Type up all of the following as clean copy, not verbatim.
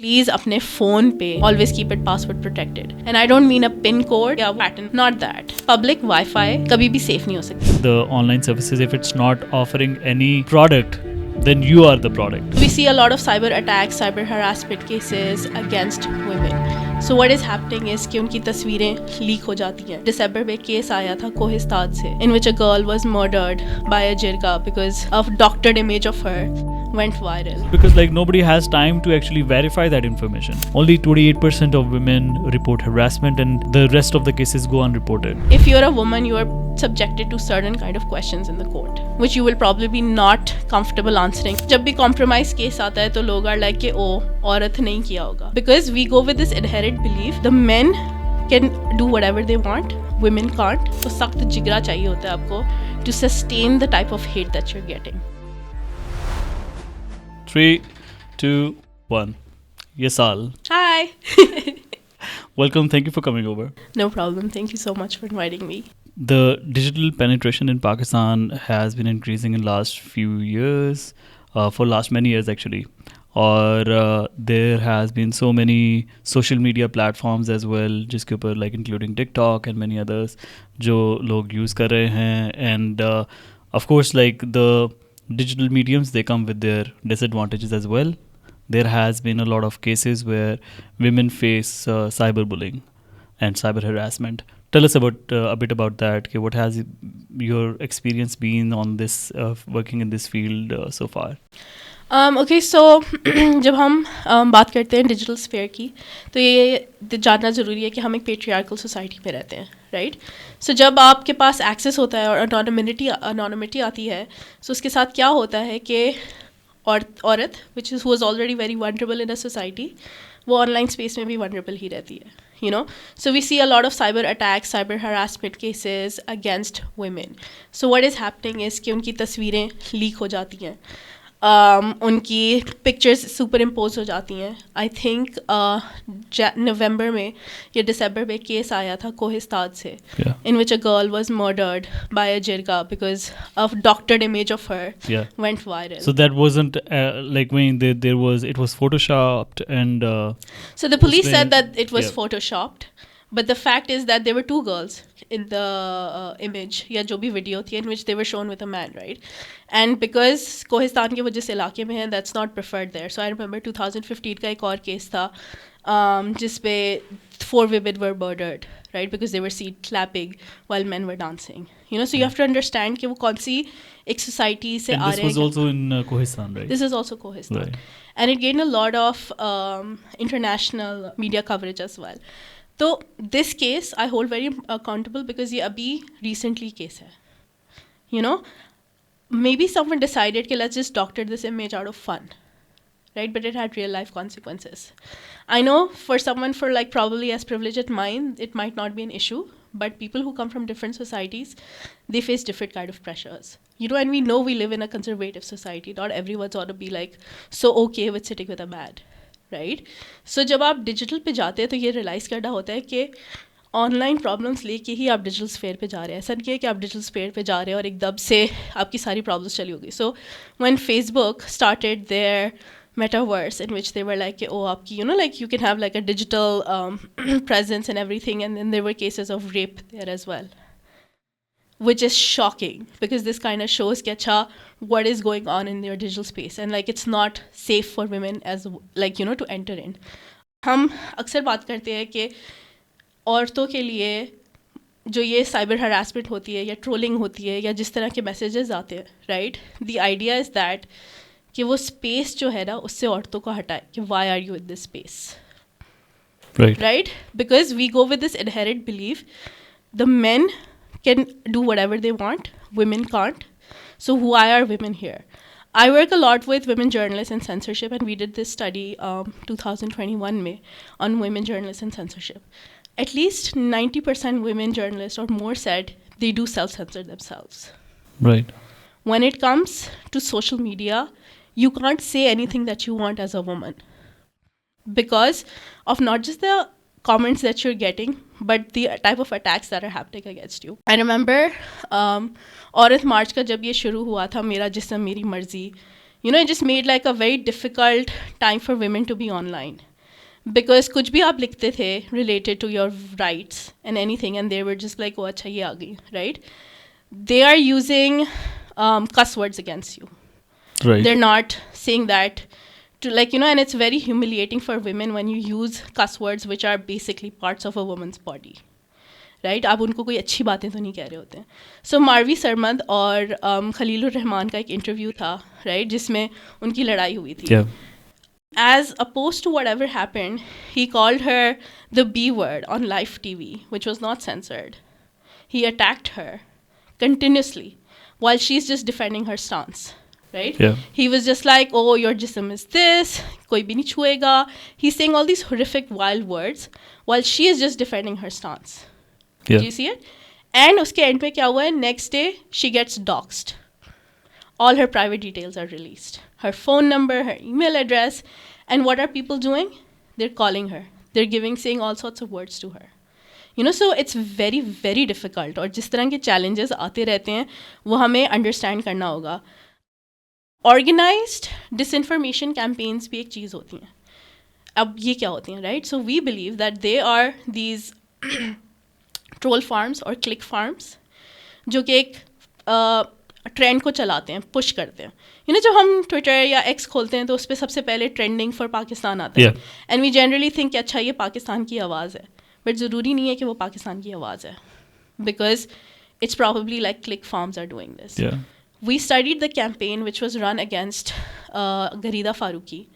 Please अपने phone पे always keep it password protected. And I don't mean a pin code या pattern, not that. Public Wi-Fi कभी भी safe नहीं हो सकती. The online services, if it's not offering any product, then you are the product. We see a lot of cyber attacks, cyber harassment cases against women. So what is happening is कि उनकी तस्वीरें leak हो जाती हैं. दिसंबर में case आया था कोहिस्तान से, in which a girl was murdered by a jirga because of doctored image of her went viral. Because like nobody has time to actually verify that information. Only 28% of women report harassment and the rest of the cases go unreported. If you're a woman, you are subjected to certain kind of questions in the court, which you will probably be not comfortable answering. जब भी compromise case आता है तो लोग are like कि ओ औरत नहीं किया होगा. Because we go with this inherent belief, the men can do whatever they want, women can't. तो सख्त जिगरा चाहिए होता है आपको to sustain the type of hate that you're getting. 3, 2, 1. Yasal. Hi. Welcome. Thank you for coming over. No problem. Thank you so much for inviting me. The digital penetration in Pakistan has been increasing in last few years, for last many years actually. Or there has been so many social media platforms as well, जिसके ऊपर like including TikTok and many others, जो लोग use कर रहे हैं. And of course like the digital mediums, they come with their disadvantages as well. There has been a lot of cases where women face cyberbullying and cyber harassment. Tell us about a bit about that. Okay, what has your experience been on this, working in this field so far? Okay, so जब हम बात करते हैं digital sphere की तो ये जानना ज़रूरी है कि हम एक पेट्रियार्कल सोसाइटी में रहते हैं, राइट? सो जब आपके पास एक्सेस होता है और अनोनिमिटी आती है, सो उसके साथ क्या होता है कि औरत which is was already very vulnerable in a society, वो ऑनलाइन स्पेस में भी वनरेबल ही रहती है, you know. So we see a lot of cyber attacks, cyber harassment cases against women. So what is happening is कि उनकी तस्वीरें leak हो जाती हैं, उनकी पिक्चर्स सुपर इम्पोज हो जाती हैं. आई थिंक नवंबर में या दिसंबर में केस आया था कोहिस्तान से, in which a girl was murdered by a jirga because of doctored image of her went viral. So that wasn't like when there was, it was photoshopped and so the police said that it was photoshopped, but the fact is that there were two girls in the image या जो भी video थी in which they were shown with a man, right? And because Kohistan के वो जिस इलाके में है, that's not preferred there. So I remember 2015 का एक और केस था जिस पे 4 women were murdered, right? Because they were seen clapping while men were dancing. You know, so you have to understand कि वो कौन सी एक society से आ रहे हैं. This was also in Kohistan, right? This is also Kohistan. Right. And it gained a lot of international media coverage as well. तो this case I hold very accountable because ये अभी रिसेंटली केस है. You know, maybe someone decided कि let's just doctor this image out of fun, right? But it had real life consequences. I know for someone for like probably as privileged as mine, it might not be an issue, but people who come from different societies, they face different kind of pressures. You know, and we know we live in a conservative society. Not everyone's ought to be like so okay with sitting with a man, right? So जब आप digital पे जाते हैं तो ये realise करना होता है कि ऑनलाइन प्रॉब्लम्स लेके ही आप डिजिटल स्फेयर पे जा रहे हैं. ऐसा नहीं है कि आप डिजिटल स्फेयर पे जा रहे हैं और एकदम से आपकी सारी प्रॉब्लम्स चली होगी. So when Facebook started there metaverse in which they were like oh aapki, you know, like you can have like a digital presence and everything, and then there were cases of rape there as well, which is shocking because this kind of shows कि अच्छा what is going on in their digital space and like it's not safe for women as like you know to enter in. हम अक्सर बात करते हैं कि औरतों के लिए जो ये साइबर हरासमेंट होती है या ट्रोलिंग होती है या जिस तरह के मैसेजेस आते हैं, right? The idea is that कि वो स्पेस जो है ना उससे औरतों को हटाए कि why are you in this space, right? Because we go with this inherent believe the men can do whatever they want, women can't. So why are women here? I work a lot with women journalists and censorship, and we did this study 2021 May on women journalists and censorship. At least 90% women journalists or more said they do self-censor themselves. Right. When it comes to social media, you can't say anything that you want as a woman because of not just the comments that you're getting, but the type of attacks that are happening against you. I remember औरत मार्च का जब ये शुरू हुआ था, मेरा जिस्म मेरी मर्जी, It just made like a very difficult time for women to be online. Because कुछ भी आप लिखते थे related to your rights and anything, and they were just like, oh, अच्छा ये आ गई, right? They are using cuss words against you. Right. They're not saying that to and it's very humiliating for women when you use cuss words which are basically parts of a woman's body. Right आप उनको कोई अच्छी बातें तो नहीं कह रहे होते हैं. सो मारवी सरमद और खलीलुर रहमान का एक इंटरव्यू था, राइट, जिसमें उनकी लड़ाई हुई थी. As opposed to whatever happened, he called her the B word on live TV, which was not censored. He attacked her continuously while she's just defending her stance, right? Yeah. He was just like, oh, your jism is this, koi bhi nahi chuega. He's saying all these horrific, wild words while she is just defending her stance. Yeah. Do you see it? And uske end pe kya hua hai? Next day, she gets doxxed. All her private details are released. Her phone number, her email address. And what are people doing? They're calling her. They're saying all sorts of words to her. So it's very, very difficult. और जिस तरह के challenges आते रहते हैं, वो हमें understand करना होगा. Organized disinformation campaigns भी एक चीज़ होती हैं. अब ये क्या होती हैं, right? So we believe that they are these troll farms or click farms जो कि एक ट्रेंड को चलाते हैं, पुश करते हैं. जब हम ट्विटर या एक्स खोलते हैं तो उस पर सबसे पहले ट्रेंडिंग फॉर पाकिस्तान आता है, एंड वी जनरली थिंक कि अच्छा ये पाकिस्तान की आवाज़ है, बट ज़रूरी नहीं है कि वो पाकिस्तान की आवाज़ है, because it's probably like click farms are doing this. We studied the campaign which was run against Gharida Farooqi.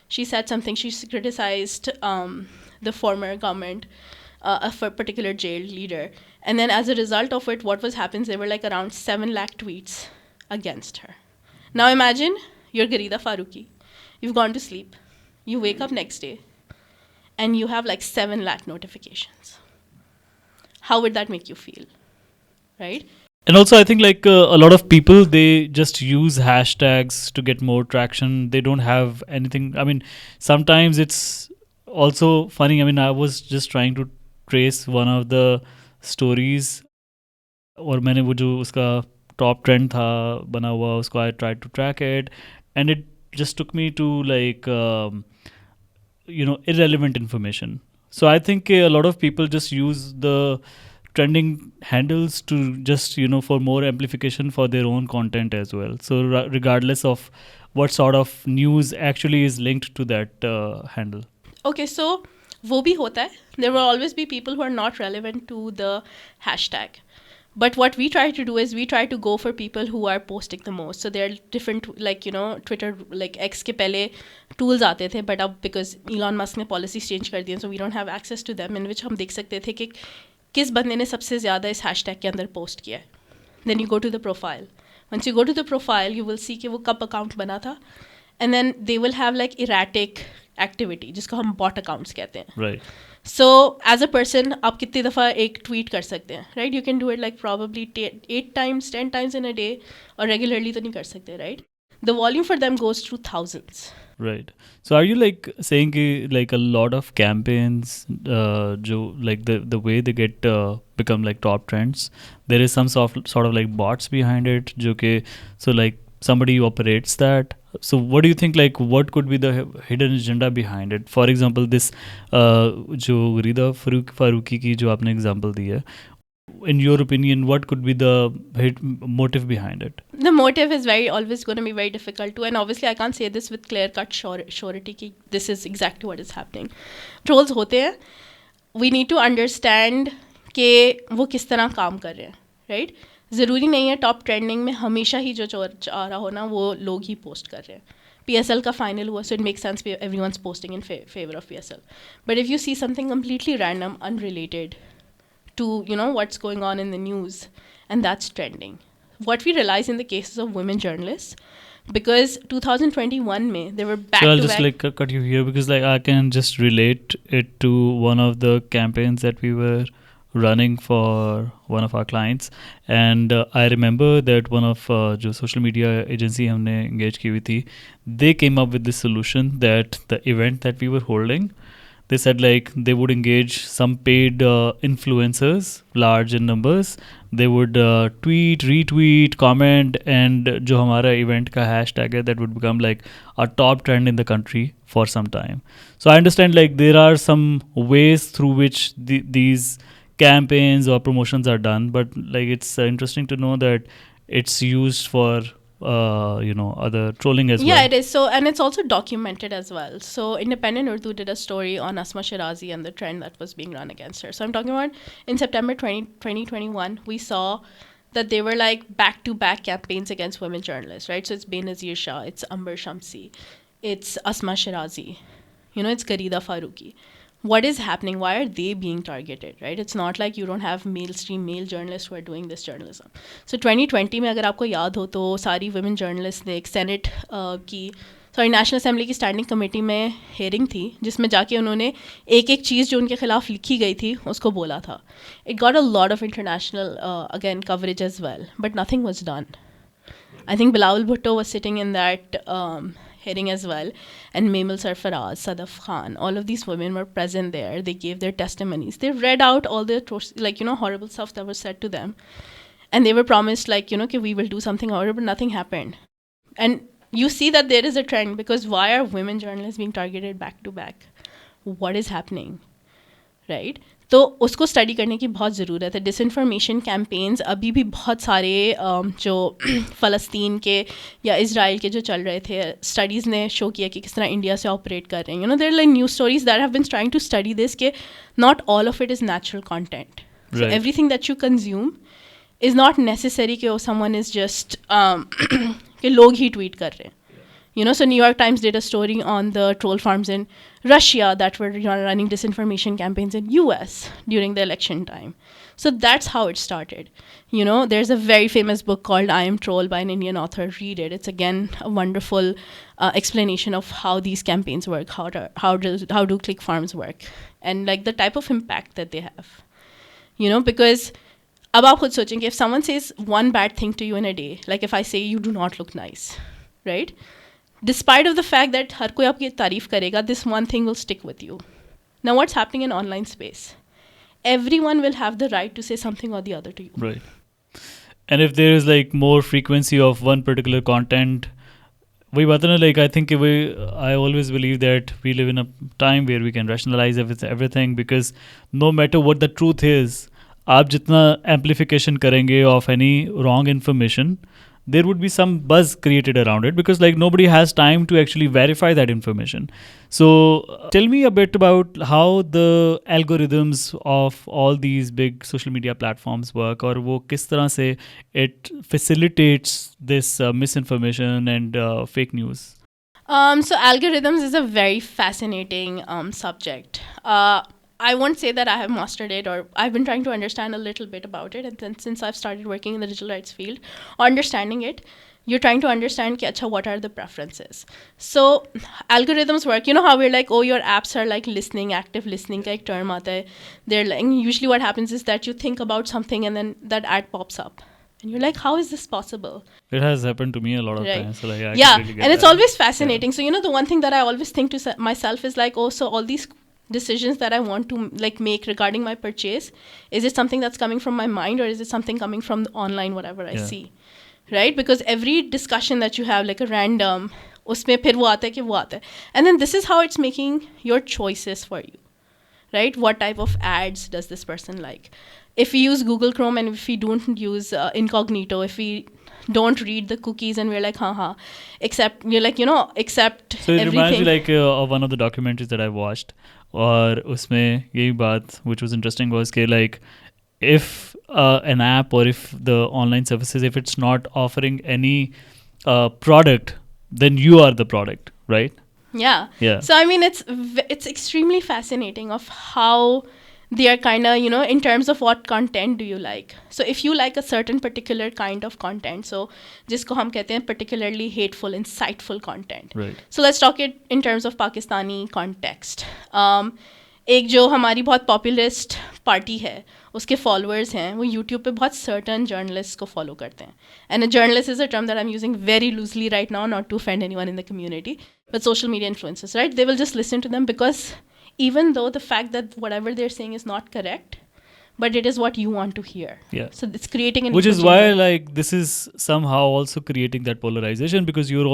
She said something, she criticized the former government of a particular jail leader, and then as a result of it, what was happens, there were like around 7 lakh tweets against her. Now imagine you're Garida Farooqi, you've gone to sleep, you wake up next day and you have like 7 lakh notifications. How would that make you feel, right? And also I think like a lot of people, they just use hashtags to get more traction. They don't have anything. I mean, sometimes it's also funny. I mean, I was just trying to trace one of the stories, और मैंने वो जो उसका top trend था बना हुआ उसको I tried to track it, and it just took me to like irrelevant information. So I think a lot of people just use the trending handles to just for more amplification for their own content as well. So regardless of what sort of news actually is linked to that handle. Okay, so वो भी होता है. There will always be people who are not relevant to the hashtag. But what we try to do is we try to go for people who are posting the most. So there are different, like, Twitter, like X के पहले tools आते थे, but अब because Elon Musk ने policies change कर दिए, so we don't have access to them, in which हम देख सकते थे कि किस बंदे ने सबसे ज़्यादा इस hashtag के अंदर post किया है. Then you go to the profile. Once you go to the profile, you will see कि वो कब account बना था. And then they will have like erratic activity, जिसको हम bot accounts कहते हैं. Right. So as a person, आप कितनी दफ़ा एक tweet कर सकते हैं, right? You can do it like probably 8 times, 10 times in a day, और regularly तो नहीं कर सकते, right? The volume for them goes through thousands. Right. So are you like saying like a lot of campaigns, jo like the way they get become like top trends, there is some sort of like bots behind it, jo ke, so like somebody operates that. So what do you think, like what could be the hidden agenda behind it? For example, this jo Rida Farooqi ki jo aapne example दी है, in your opinion, what could be the motive behind it? The motive is always going to be very difficult too, and obviously I can't say this with clear-cut surety कि this is exactly what is happening. Trolls होते हैं, we need to understand कि वो किस तरह काम कर रहे हैं, right? ज़रूरी नहीं है टॉप ट्रेंडिंग में हमेशा ही जो आ रहा हो ना वो लोग ही पोस्ट कर रहे हैं. PSL का फाइनल हुआ, so it makes sense everyone's posting in favor of PSL. But if you see something completely random, unrelated to what's going on in the news, and that's trending, what we realize in the cases of women journalists, because 2021 mein they were back so I'll to just back. like cut you here because like I can just relate it to one of the campaigns that we were running for one of our clients, and I remember that one of जो social media agency हमने engage की हुई थी, they came up with this solution that the event that we were holding, they said like they would engage some paid influencers, large in numbers. They would tweet, retweet, comment, and जो हमारा event का hashtag है, that would become like a top trend in the country for some time. So I understand like there are some ways through which these campaigns or promotions are done, but like it's interesting to know that it's used for other trolling as well. Yeah, it is. So, and it's also documented as well. So, Independent Urdu did a story on Asma Shirazi and the trend that was being run against her. So, I'm talking about in September 2021, we saw that they were like back-to-back campaigns against women journalists, right? So, it's Benazir Shah, it's Amber Shamsi, it's Asma Shirazi, it's Garida Farooqi. What is happening? Why are they being targeted, right? It's not like you don't have mainstream male journalists who are doing this journalism. So 2020 में अगर आपको याद हो तो सारी women journalists ने एक Senate की नेशनल असेंबली की स्टैंडिंग कमेटी में हेयरिंग थी जिसमें जाके उन्होंने एक एक चीज़ जो उनके खिलाफ लिखी गई थी उसको बोला था. It got a lot of international again coverage as well but nothing was done. I think Bilawal Bhutto was sitting in that hearing as well, and Memel Sarfaraz, Sadaf Khan, all of these women were present there. They gave their testimonies. They read out all the horrible stuff that was said to them, and they were promised कि we will do something about it, but nothing happened. And you see that there is a trend, because why are women journalists being targeted back to back? What is happening, right? तो उसको study करने की बहुत ज़रूरत है. Disinformation campaigns अभी भी बहुत सारे जो फ़लस्तीन के या इज़राइल के जो चल रहे थे, स्टडीज़ ने शो किया कि किस तरह इंडिया से ऑपरेट कर रहे हैं. There like news stories that have been trying to study this के not all of it is natural content. So everything that you consume is not necessary कि समवन इज़ जस्ट कि लोग ही tweet कर रहे हैं. So New York Times did a story on the troll farms in Russia that were running disinformation campaigns in US during the election time. So that's how it started. There's a very famous book called I Am Troll by an Indian author. Read it. It's again a wonderful explanation of how these campaigns work, how do click farms work, and like the type of impact that they have. Because अब आप खुद सोचेंगे, if someone says one bad thing to you in a day, like if I say you do not look nice, right? Despite of the fact that हर कोई आपकी तारीफ करेगा, this one thing will stick with you. Now what's happening in online space? Everyone will have the right to say something or the other to you. Right. And if there is like more frequency of one particular content, I think I always believe that we live in a time where we can rationalize everything, because no matter what the truth is, आप जितना amplification करेंगे of any wrong information, there would be some buzz created around it, because like nobody has time to actually verify that information. So tell me a bit about how the algorithms of all these big social media platforms work, or wo kis tarah se it facilitates this misinformation and fake news. So algorithms is a very fascinating subject. I won't say that I have mastered it, or I've been trying to understand a little bit about it. And then since I've started working in the digital rights field, understanding it, you're trying to understand what are the preferences. So algorithms work. How we're like, oh, your apps are like listening, active listening ka ek term aata hai. They're like, usually what happens is that you think about something and then that ad pops up. And you're like, how is this possible? It has happened to me a lot of times. So like, yeah, really and it's always fascinating. Yeah. So the one thing that I always think to myself is like, oh, so all these decisions that I want to like make regarding my purchase, is it something that's coming from my mind, or is it something coming from online, whatever I see, right? Because every discussion that you have, like a random, usme phir wo aata hai ki wo aata hai, and then this is how it's making your choices for you, right? What type of ads does this person like? If we use Google Chrome and if we don't use incognito, if we don't read the cookies and we're like except you're like accept so it everything. Reminds me like of one of the documentaries that I watched, और उसमें यही बात which was interesting was कि like if an app or if the online services, if it's not offering any product, then you are the product, right? Yeah. So I mean it's extremely fascinating of how they are kind of in terms of what content do you like. So if you like a certain particular kind of content, so जिसको हम कहते हैं particularly hateful, insightful content, right. So let's talk it in terms of Pakistani context. एक जो हमारी बहुत पॉपुलरिस्ट party है, उसके फॉलोअर्स हैं, वो यूट्यूब पे बहुत सर्टन जर्नलिस्ट को फॉलो करते हैं. And a journalist is a term that I am using very loosely right now, not to offend anyone in the community, but social media influencers, right? They will just listen to them because even though the fact that whatever they're saying is not correct, but it is what you want to hear. Yeah. So it's creating an Which echo is why chamber. like this is somehow also creating that polarization, because you're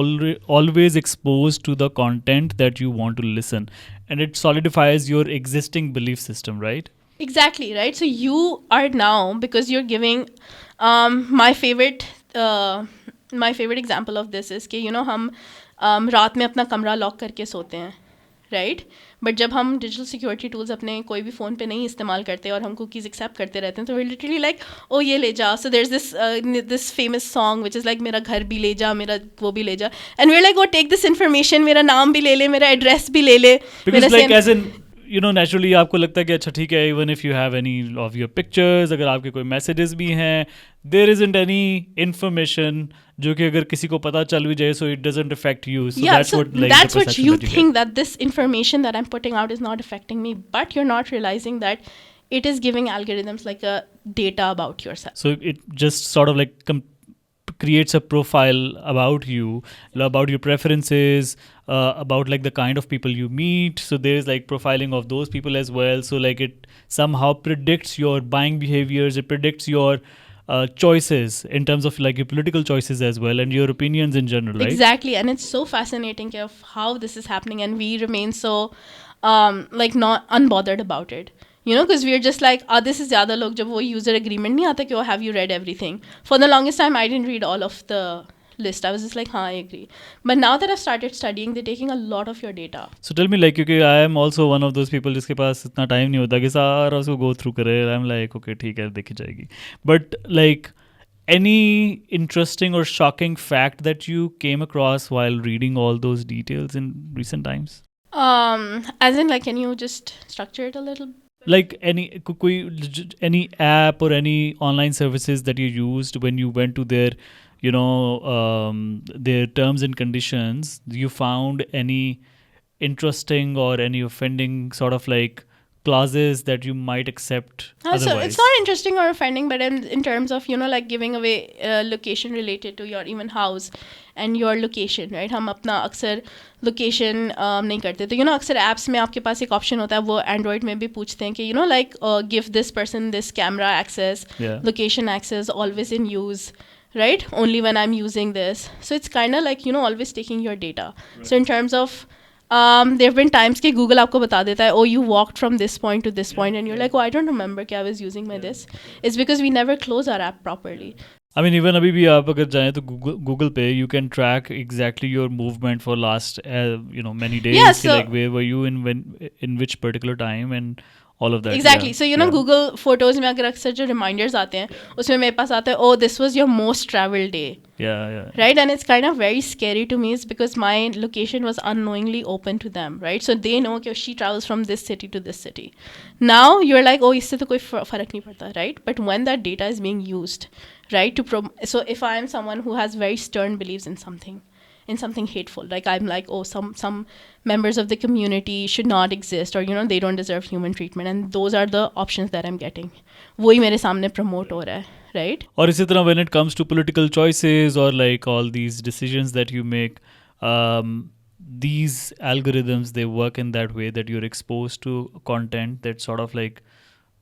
always exposed to the content that you want to listen, and it solidifies your existing belief system, right? Exactly, right? So you are now, because you're giving my favorite example of this is कि you know हम रात में अपना कमरा lock करके सोते हैं, right? But जब हम डिजिटल सिक्योरिटी टूल्स अपने कोई भी फ़ोन पे नहीं इस्तेमाल करते और हम कुकीज़ एक्सेप्ट करते रहते हैं, तो वी लिटरली लाइक ओ ये ले जा. So there is this famous song which is like मेरा घर भी ले जा, मेरा वो भी ले जा, and we are like oh take this information, मेरा नाम भी ले ले, मेरा एड्रेस भी ले ले. Because like as in naturally आपको लगता है कि अच्छा ठीक है, even if you have any of your pictures, अगर आपके कोई messages भी हैं, there isn't any information जो कि अगर किसी को पता चल भी जाए, so it doesn't affect you. So yeah, that's so what like that's the what perception you that you think, get. that this information that I'm putting out is not affecting me, but you're not realizing that it is giving algorithms like a data about yourself. So it just sort of like creates a profile about you, about your preferences, about like the kind of people you meet. So there is like profiling of those people as well. So like it somehow predicts your buying behaviors, it predicts your choices in terms of like your political choices as well, and your opinions in general, right? Exactly, and it's so fascinating of how this is happening, and we remain so like not unbothered about it. You know, because we're just like, this is ज़्यादा लोग जब वो user agreement नहीं आता कि oh, have you read everything? For the longest time, I didn't read all of the list. I was just like, हाँ, I agree. But now that I've started studying, they're taking a lot of your data. So tell me, like, क्योंकि I am also one of those people जिसके पास इतना time नहीं होता कि सारा उसको go through करे. I'm like, okay, ठीक है, देखी जाएगी. But like, any interesting or shocking fact that you came across while reading all those details in recent times? As in, like, can you just structure it a little? Like any app or any online services that you used when you went to their their terms and conditions, you found any interesting or any offending sort of like clauses that you might accept otherwise? So it's not interesting or offending, but in terms of like giving away location related to your even house and your location, right? हम अपना अक्सर location नहीं करते, तो अक्सर apps में आपके पास एक option होता है, वो Android में भी पूछते हैं कि like give this person this camera access, location access, always in use, right? Only when I'm using this. So it's kind of like always taking your data. Right. So in terms of there have been times कि Google आपको बता देता है, oh, you walked from this point to this point, and you're like, oh, I don't remember कि I was using my this. It's because we never close our app properly. I mean, even अभी भी आप अगर जाएं तो Google पे you can track exactly your movement for last many days. Yeah, so like where were you in which particular time and all of that. Exactly. Yeah. So Google Photos में अगर अक्सर जो reminders आते हैं, उसमें मेरे पास आता है, oh, this was your most traveled day. Yeah. Right, and it's kind of very scary to me, is because my location was unknowingly open to them, right? So they know that she travels from this city to this city. Now you're like, oh, इससे तो कोई फर्क नहीं पड़ता, right? But when that data is being used, right, so if I am someone who has very stern beliefs in something hateful, like I'm like, oh, some members of the community should not exist, or they don't deserve human treatment, and those are the options that I'm getting. वही मेरे सामने promote हो रहा है, right? और इसी तरह when it comes to political choices or like all these decisions that you make, these algorithms, they work in that way that you're exposed to content that sort of like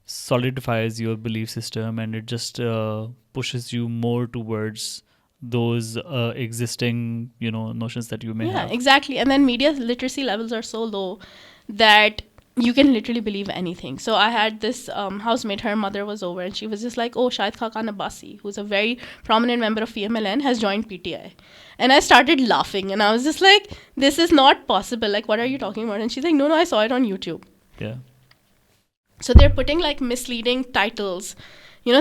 solidifies your belief system, and it just pushes you more towards those existing notions that you may have. Yeah, exactly. And then media literacy levels are so low that you can literally believe anything. So I had this housemate, her mother was over, and she was just like, oh, Shahid Khaqan Abbasi, who's a very prominent member of PMLN, has joined PTI. And I started laughing, and I was just like, this is not possible. Like, what are you talking about? And she's like, no, I saw it on YouTube. Yeah. So they're putting like misleading titles.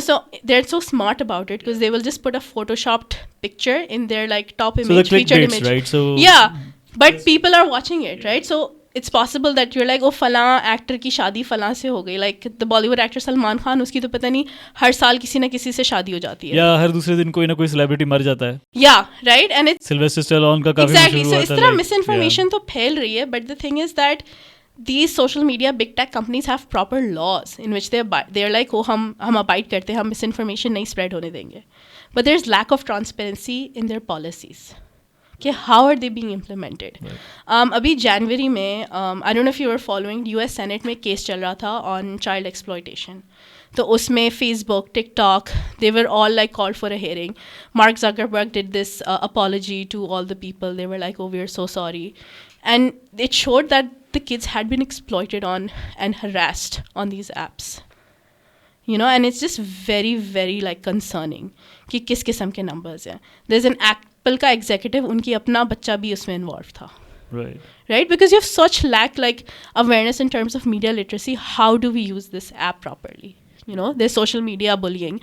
So they're so smart about it, because they will just put a photoshopped picture in their like top image, featured image, right? So yeah, but people are watching it, right? So it's possible that you're like, oh, फलां actor की शादी फलां से हो गई, like the Bollywood actor Salman Khan, उसकी तो पता नहीं हर साल किसी ना किसी से शादी हो जाती है, या हर दूसरे दिन कोई ना कोई celebrity मर जाता है. Yeah, right, and it's Sylvester Stallone का काफी exactly. So इस तरह like, misinformation तो फैल रही है, but the thing is that these social media big tech companies have proper laws in which they're like, oh, हम abide करते हैं, हम misinformation नहीं spread होने देंगे. But there's lack of transparency in their policies. कि how are they being implemented. अभी जनवरी में I don't know if you were following, US Senate में केस चल रहा था on child exploitation. तो उसमें Facebook, TikTok, they were all like called for a hearing. Mark Zuckerberg did this apology to all the people. They were like, oh, we are so sorry. And it showed that the kids had been exploited on and harassed on these apps. You know, and it's just very, very like concerning कि किस किस्म के numbers हैं. There's an Apple का executive, उनकी अपना बच्चा भी उसमें involved था. Right? Because you have such lack like awareness in terms of media literacy. How do we use this app properly? You know, there's social media bullying.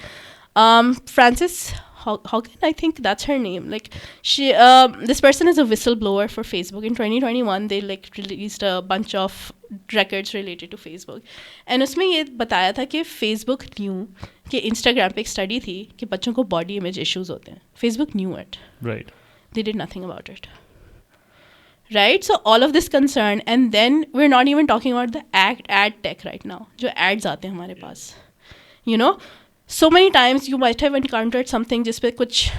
Frances Haugen, I think that's her name. Like she, this person is a whistleblower for Facebook. In 2021, they like released a bunch of records related to Facebook. And उसमें ये बताया था कि Facebook knew कि Instagram पे एक study थी कि बच्चों को body image issues होते हैं. Facebook knew it. Right. They did nothing about it. Right? So all of this concern, and then we're not even talking about the ad tech right now. जो ads आते हैं हमारे पास. You know, so many times you might have encountered something जिस पे कुछ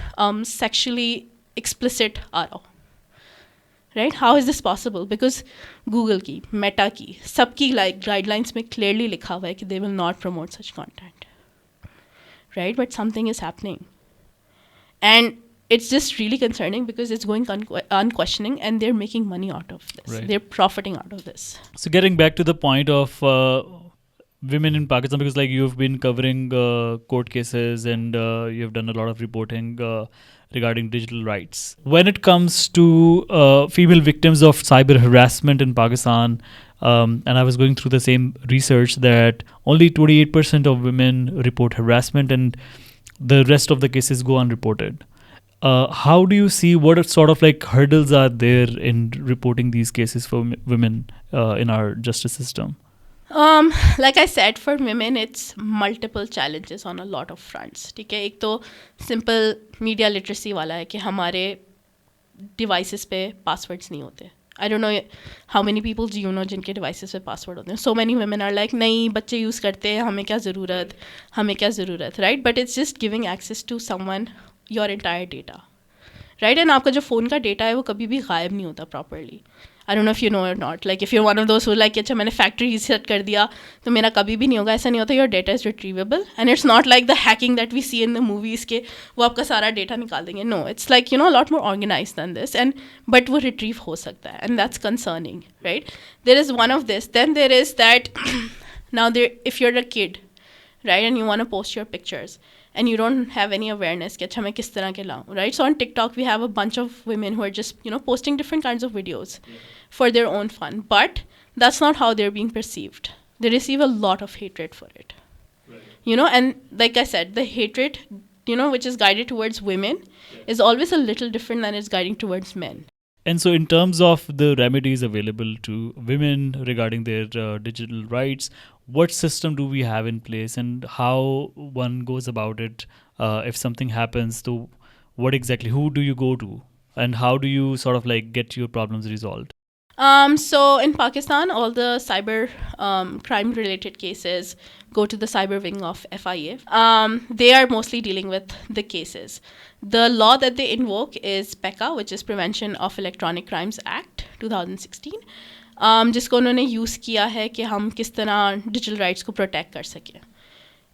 sexually explicit आ रहा हो. Right? How is this possible? Because Google की, Meta की, सबकी like guidelines में clearly लिखा हुआ है कि they will not promote such content. Right? But something is happening. And it's just really concerning because it's going unquestioning and they're making money out of this. Right. They're profiting out of this. So getting back to the point of women in Pakistan, because like you've been covering court cases and you've done a lot of reporting regarding digital rights. When it comes to female victims of cyber harassment in Pakistan, and I was going through the same research that only 28% of women report harassment and the rest of the cases go unreported. How do you see what sort of like hurdles are there in reporting these cases for women in our justice system? Like I said, for women, it's multiple challenges on a lot of fronts. ठीक है, एक तो simple media literacy वाला है कि हमारे devices पे passwords नहीं होते. I don't know how many people do you know जिनके devices पे password होते हैं. So many women are like, नहीं बच्चे use करते हैं, हमें क्या ज़रूरत, right? But it's just giving access to someone your entire data, right? And आपका जो फ़ोन का data है वो कभी भी गायब नहीं होता properly. I don't know if you know or not. Like if you're one of those who like, अच्छा मैंने factory reset कर दिया तो मेरा कभी भी नहीं होगा, ऐसा नहीं होता. Your data is retrievable and it's not like the hacking that we see in the movies के वो आपका सारा data निकाल देंगे. No, it's like, you know, a lot more organized than this. And but वो retrieve हो सकता है and that's concerning, right? There is one of this. Then there is that now there, if you're a kid, right, and you want to post your pictures and you don't have any awareness कि अच्छा मैं किस तरह के लाऊं, right? So on TikTok we have a bunch of women who are just, you know, posting different kinds of videos for their own fun, but that's not how they're being perceived. They receive a lot of hatred for it. Right. You know, and like I said, the hatred, you know, which is guided towards women is always a little different than it's guiding towards men. And so in terms of the remedies available to women regarding their digital rights, what system do we have in place and how one goes about it if something happens? To what exactly, who do you go to and how do you sort of like get your problems resolved? So in Pakistan, all the cyber crime related cases go to the cyber wing of FIA. They are mostly dealing with the cases. The law that they invoke is PECA, which is Prevention of Electronic Crimes Act 2016, जिसको उन्होंने use किया है कि हम किस तरह digital rights को protect कर सकें.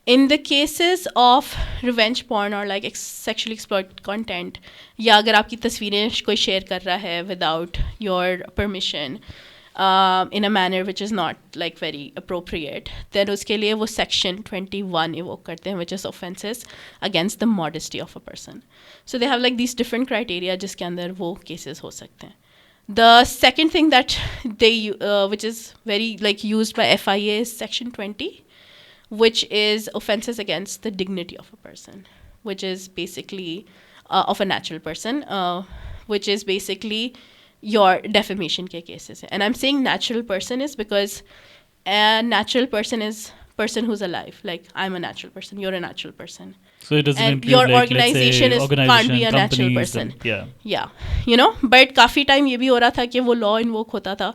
In the cases of revenge porn or like sexually exploited content, या अगर आपकी तस्वीरें कोई शेयर कर रहा है without your permission in a manner which is not like very appropriate, then उसके लिए वो section 21 evoke करते हैं, which is offenses against the modesty of a person. So they have like these different criteria जिसके अंदर वो cases हो सकते हैं. The second thing that they which is very like used by FIA is section 20, which is offenses against the dignity of a person, which is basically of a natural person, which is basically your defamation ke cases. And I'm saying natural person is because a natural person is person who's alive. Like I'm a natural person, you're a natural person. So it doesn't and include your like, organization let's say, can't be a natural person. Yeah, you know, but काफ़ी time ये भी हो रहा था कि वो law invoke होता था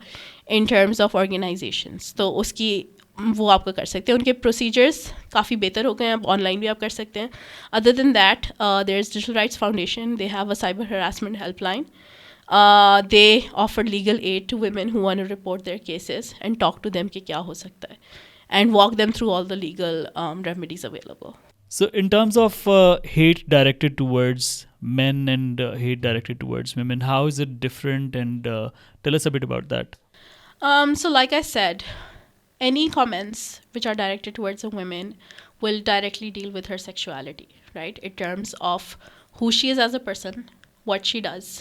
in terms of organizations. तो उसकी वो आपका कर सकते हैं. उनके प्रोसीजर्स काफ़ी बेहतर हो गए हैं, अब ऑनलाइन भी आप कर सकते हैं. Other than that there is digital rights foundation, they have a cyber harassment helpline. They offer legal aid to women who want to report their cases and talk to them कि क्या हो सकता है, and walk them through all the legal remedies available. So, in terms of hate directed towards men and hate directed towards women, how is it different? And tell us a bit about that. So like I said, any comments which are directed towards a woman will directly deal with her sexuality, right? In terms of who she is as a person, what she does,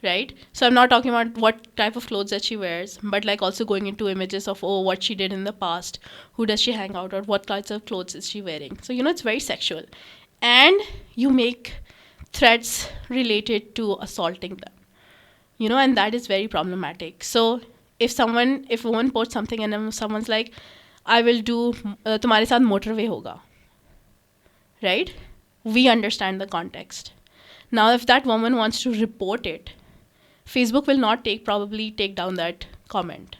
right? So I'm not talking about what type of clothes that she wears, but like also going into images of, oh, what she did in the past, who does she hang out, or what kinds of clothes is she wearing. So it's very sexual, and you make threats related to assaulting them, and that is very problematic. So if a woman posts something and then someone's like, I will do तुम्हारे साथ motorway होगा, right? We understand the context. Now if that woman wants to report it, Facebook will not probably take down that comment,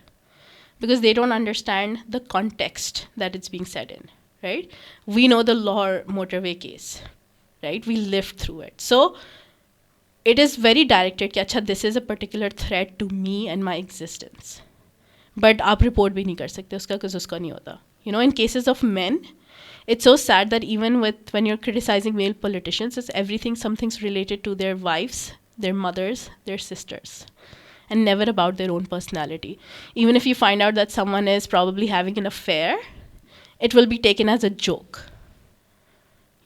because they don't understand the context that it's being said in, right? We know the Lahore motorway case, right? We lived through it. So it is very directed कि अच्छा, this is a particular threat to me and my existence. But आप report भी नहीं कर सकते उसका, because उसका नहीं होता. In cases of men, it's so sad that even when you're criticizing male politicians, it's something's related to their wives, their mothers, their sisters, and never about their own personality. Even if you find out that someone is probably having an affair, it will be taken as a joke.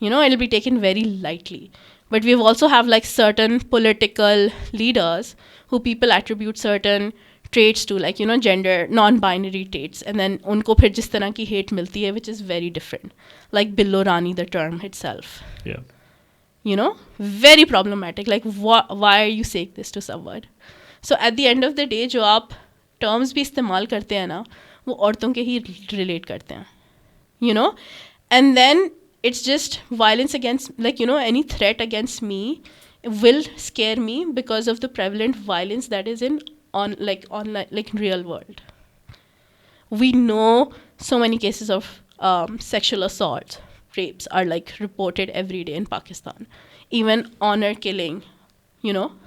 It'll be taken very lightly. But we also have like certain political leaders who people attribute certain traits to, like, gender, non-binary traits, and then unko phir jis tarah ki hate milti hai, which is very different. Like Billo Rani, the term itself. Yeah. Very problematic. Like, why are you saying this to someone? So at the end of the day, जो आप terms भी इस्तेमाल करते हैं ना, वो औरतों के ही relate करते हैं, and then it's just violence against, like, any threat against me will scare me because of the prevalent violence that is in online, like real world. We know so many cases of sexual assault, rapes are like reported every day in Pakistan, even honor killing,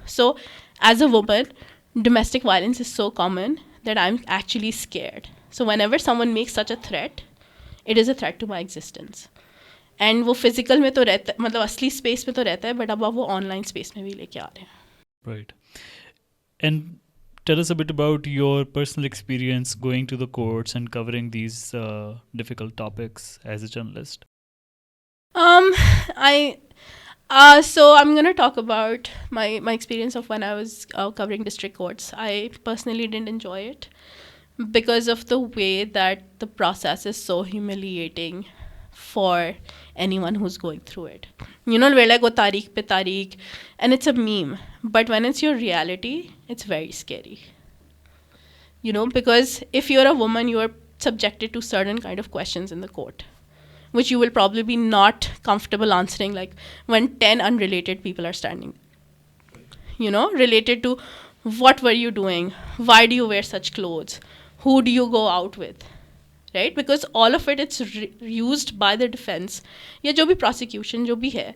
So as a woman, domestic violence is so common that I'm actually scared. So whenever someone makes such a threat, it is a threat to my existence. And वो physical में तो रहता है, मतलब असली space में तो रहता है, but अब वो online space में भी लेके आ रहे हैं. Right. And tell us a bit about your personal experience going to the courts and covering these difficult topics as a journalist. So I'm going to talk about my experience of when I was covering district courts. I personally didn't enjoy it because of the way that the process is so humiliating for anyone who's going through it. We're like, oh, tariq pe tariq, and it's a meme. But when it's your reality, it's very scary. Because if you're a woman, you are subjected to certain kind of questions in the court, which you will probably be not comfortable answering, like when 10 unrelated people are standing. Related to what were you doing? Why do you wear such clothes? Who do you go out with? Right? Because all of it, it's used by the defense, या जो भी prosecution जो भी है,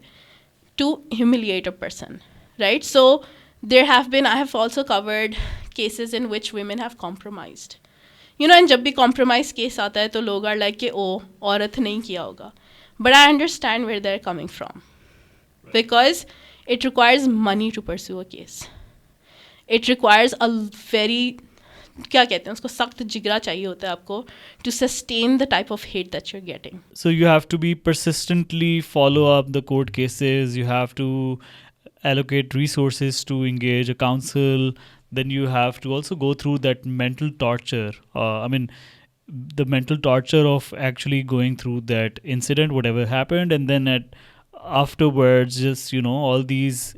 to humiliate a person, right? So I have also covered cases in which women have compromised. And जब भी compromise case आता है तो लोग are like कि ओ औरत नहीं किया होगा. But I understand where they're coming from, because it requires money to pursue a case. It requires a very, क्या कहते हैं उसको, सख्त जिगरा चाहिए होता है आपको to sustain the type of hate that you're getting. So you have to be persistently follow up the court cases. You have to allocate resources to engage a counsel. Then you have to also go through that mental torture. The mental torture of actually going through that incident, whatever happened, and then afterwards, just all these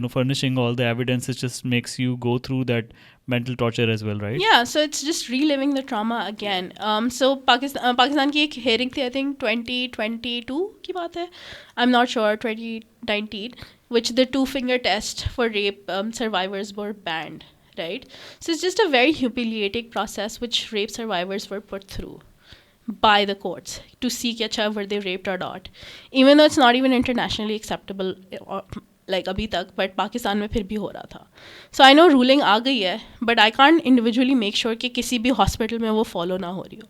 furnishing all the evidence, it just makes you go through that mental torture as well, right? Yeah, so it's just reliving the trauma again. So Pakistan की एक hearing थी, I think 2022 की बात है, I'm not sure, 2019, which the 2-finger test for rape survivors were banned, right? So it's just a very humiliating process which rape survivors were put through. by the courts to see कि अच्छा were they raped or not, even though it's not even internationally acceptable or like अभी तक, but Pakistan में फिर भी हो रहा था. So I know ruling आ गई है, but I can't individually make sure कि किसी भी hospital में वो follow ना हो रही हो,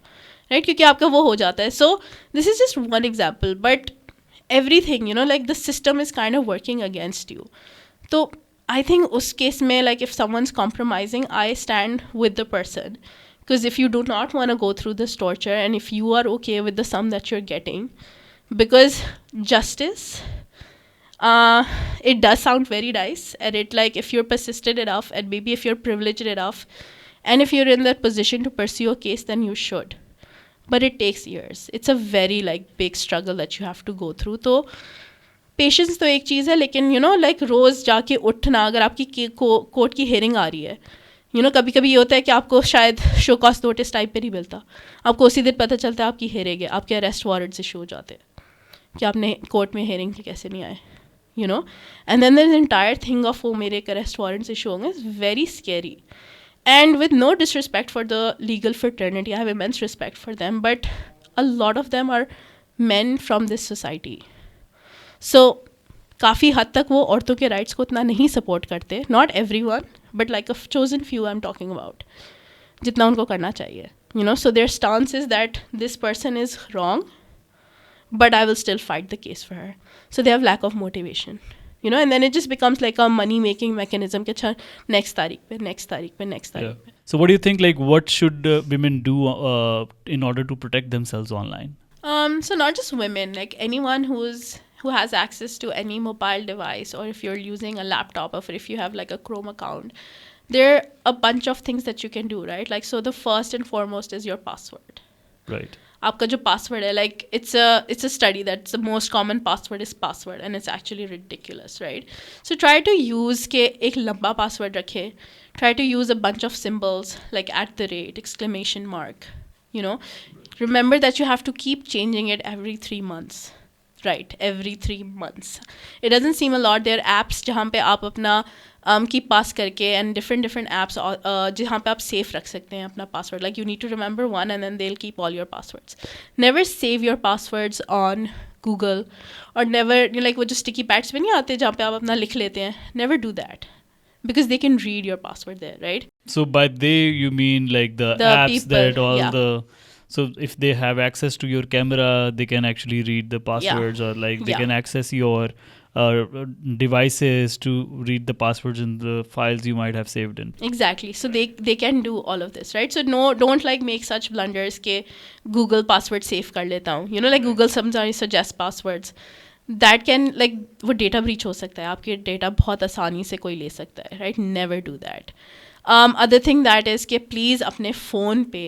right? क्योंकि आपका वो हो जाता है. So this is just one example, but everything, you know, like the system is kind of working against you. So I think उस case में, like if someone's compromising, I stand with the person. Because if you do not want to go through this torture, and if you are okay with the sum that you're getting, because justice, it does sound very nice, and it, like, if you're persistent enough, and maybe if you're privileged enough, and if you're in that position to pursue a case, then you should. But it takes years. It's a very, like, big struggle that you have to go through. So patience तो एक चीज़ है, लेकिन you know like रोज़ जाके उठना, अगर आपकी court की hearing आ रही है, यू नो कभी कभी ये होता है कि आपको शायद शो कॉज नोटिस टाइप पे नहीं मिलता, आपको उसी दिन पता चलता है आपकी हियरिंग है, आपके अरेस्ट वारंट इशू हो जाते हैं कि आपने कोर्ट में हियरिंग के कैसे नहीं आए, you know. And then there is entire thing of वो मेरे एक अरेस्ट वारंट इशू होंगे. It's very scary. And with no disrespect for the legal fraternity, I have immense respect for them, but a lot of them are men from this society. So काफ़ी हद तक वो औरतों के rights को उतना नहीं सपोर्ट करते. Not every one, but like a chosen few I am talking about, जितना उनको करना चाहिए, you know. So their stance is that this person is wrong, but I will still fight the case for her. So they have lack of motivation, you know, and then it just becomes like a money making mechanism ke acha next तारीख पे next तारीख पे next तारीख पे. So what do you think, like what should women do in order to protect themselves online? So not just women, like anyone who has access to any mobile device, or if you're using a laptop, or if you have like a Chrome account, there are a bunch of things that you can do, right? Like, so the first and foremost is your password. Right. आपका जो password है, like it's a study that the most common password is password, and it's actually ridiculous, right? So try to use के एक लंबा password रखे. Try to use a bunch of symbols like @ exclamation mark, you know. Remember that you have to keep changing it every 3 months, right? Every 3 months. It doesn't seem a lot. There are apps जहाँ पे आप अपना keep पास करके, and different apps जहाँ पे आप safe रख सकते हैं अपना password. Like you need to remember one, and then they will keep all your passwords. Never save your passwords on Google, और नेवर, लाइक वो जो स्टिकी पैड्स पे नहीं आते जहाँ पे आप अपना लिख लेते हैं, never do that, because they can read your password there, right? So by they you mean like the apps people, that all yeah. So if they have access to your camera, they can actually read the passwords, or like they can access your devices to read the passwords in the files you might have saved in. Exactly. So they can do all of this, right? So no, don't like make such blunders ke Google password save kar leta hu. You know, like Google sometimes suggests passwords that can, like, वो data breach हो सकता है, आपके data बहुत आसानी से कोई ले सकता है, right? Never do that. Other thing that is कि please अपने phone पे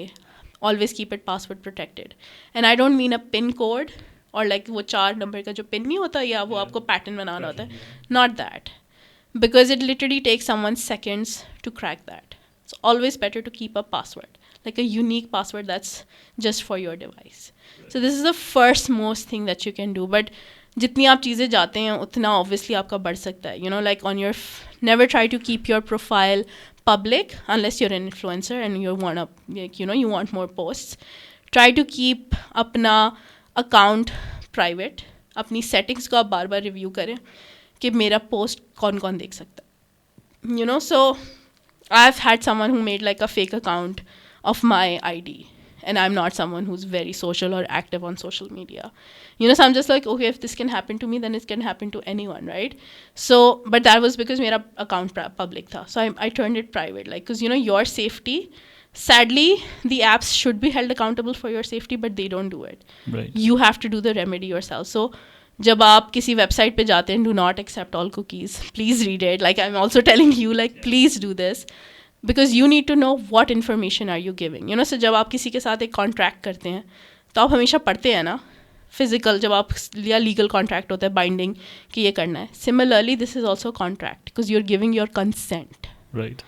always keep it password protected. And I don't mean a pin code, और लाइक वो 4 नंबर का जो पिन नहीं होता, या वो आपको पैटर्न बनाना होता है, not that, because it literally takes someone seconds to crack that. It's always better to keep a password, like a unique password that's just for your device. So this is the first most thing that you can do. But जितनी आप चीज़ें जाते हैं उतना obviously आपका बढ़ सकता है, you know. Like on your, never try to keep your profile public unless you're an influencer and you want to, like, you know, you want more posts. Try to keep अपना account private. अपनी settings को आप बार बार review करें कि मेरा post कौन कौन देख सकता है, you know. So I have had someone who made like a fake account of my ID, and I'm not someone who's very social or active on social media, you know. So I'm just like, okay, if this can happen to me, then it can happen to anyone, right? So, but that was because mera account public tha, so I turned it private, like, because, you know, your safety, sadly the apps should be held accountable for your safety, but they don't do it, right? You have to do the remedy yourself. So जब आप किसी website पे जाते हैं, do not accept all cookies, please read it. Like, I'm also telling you, like, please do this, because you need to know what information are you giving, you know. So जब आप किसी के साथ एक contract करते हैं तो आप हमेशा पढ़ते हैं ना, फिजिकल जब आप, या लीगल कॉन्ट्रैक्ट होता है बाइंडिंग कि ये करना है. Similarly this is also contract, because you are giving your consent, right,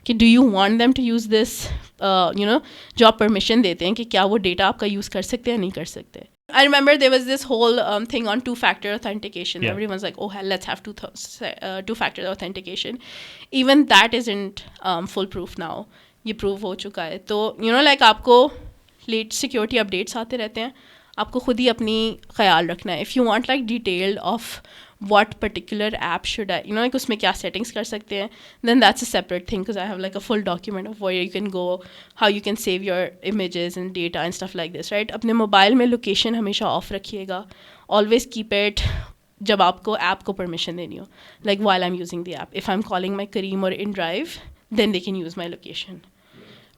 कि do you want them to use this, you know. जो आप परमिशन देते हैं कि क्या वो डेटा आपका यूज़ कर सकते हैं, नहीं कर सकते. I remember there was this whole thing on two-factor authentication. Yeah. Everyone's like, oh, let's have two-factor authentication. Even that isn't foolproof now. ये prove हो चुका है. तो, you know, like, आपको लेट सिक्योरिटी अपडेट्स आते रहते हैं, आपको खुद ही अपनी ख्याल रखना है. If you want like detailed of what particular app should I, like उसमें क्या settings कर सकते हैं, then that's a separate thing because I have like a full document of where you can go, how you can save your images and data and stuff like this, right? अपने mobile में location हमेशा of रखिएगा. Always keep it जब आपको app को permission देनी हो, like while I'm using the app. If I'm calling my Kareem or InDrive, then they can use my location.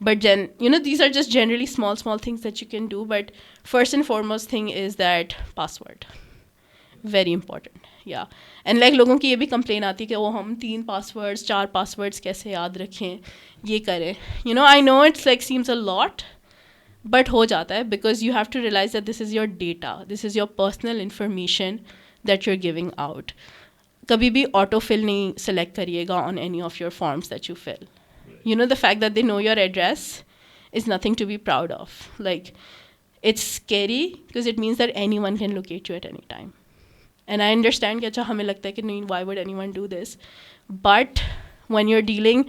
But then, these are just generally small things that you can do. But first and foremost thing is that password. Very important. Yeah. And like लोगों की ये भी complain आती है कि वो हम 3 passwords 4 passwords कैसे याद रखें, ये करें. I know it's like seems a lot, but हो जाता है because you have to realize that this is your data. This is your personal information that you're giving out. कभी भी autofill नहीं select करिएगा on any of your forms that you fill. The fact that they know your address is nothing to be proud of. Like, it's scary because it means that anyone can locate you at any time. And I understand कि अच्छा हमें लगता है कि नहीं, why would anyone do this? But when you're dealing